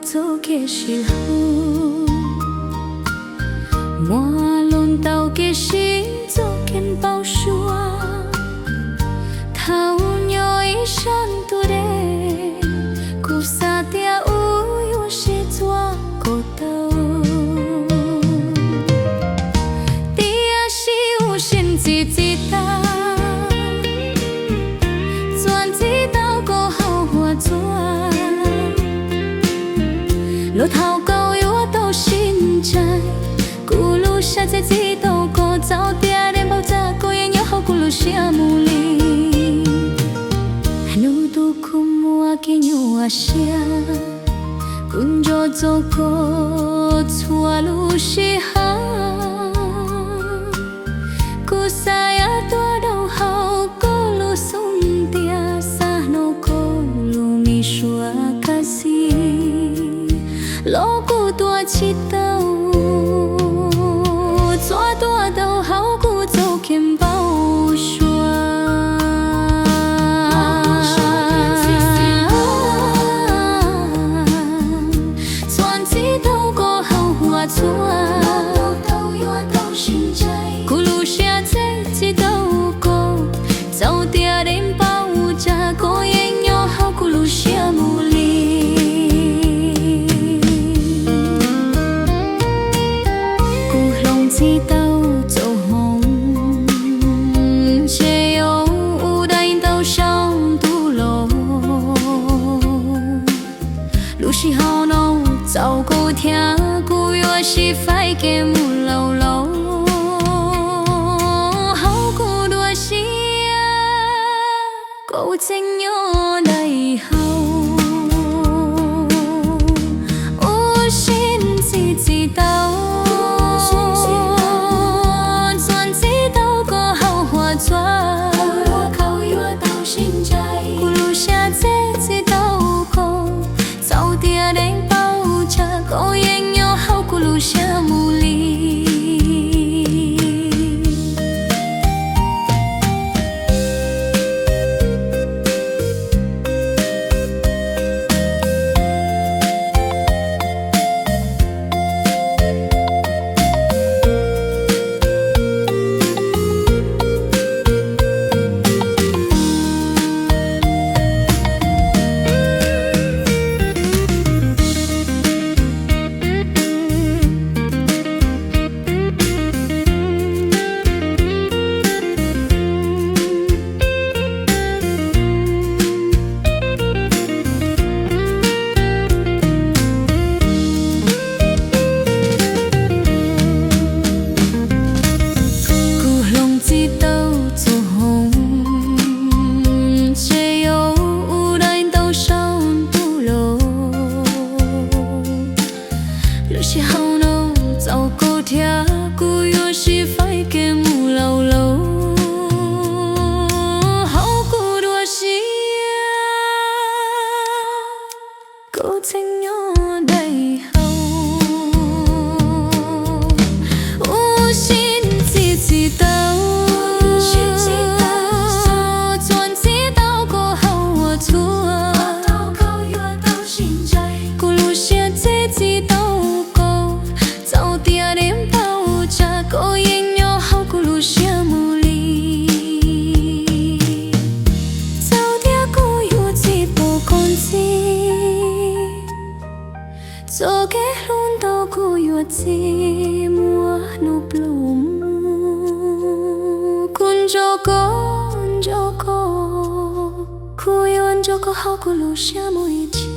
做嘅时候，满轮到嘅心做见报数啊，头鸟一生多的，古萨的乌有些做过头，底下是无限自己的。 路头高有我到心ใจ咕噜下在几道过早点点爆炸过也有好咕噜下木里努度苦木啊给牛啊下kunjo zoko tsua lu shi ha ku saya tua đầu hau ko lu sung tia sa no ko lu mi shua kasi lo ku tua chi tao tsua tua đầu hau ku zo kim bao shua soan chi tao ko hau hua tsua tao yo tao xin chay ku lu xia chay chi tao ko tao tia đến bao cha ko yên yo hau ku lu xia mu li chỉ tao dẫu hồng che yêu u đánh tao trong tu lô lúc khi hao nâu dẫu cô theo cô yêu chỉ phải kể mu lâu lâu hao cô đua xia cô tình nhớ đầy hao u xin chỉ tao cho cái luôn đâu cô yêu chi mua nụ plum kun cho cô cô yêu cho cô hao cô lu xia mùi chi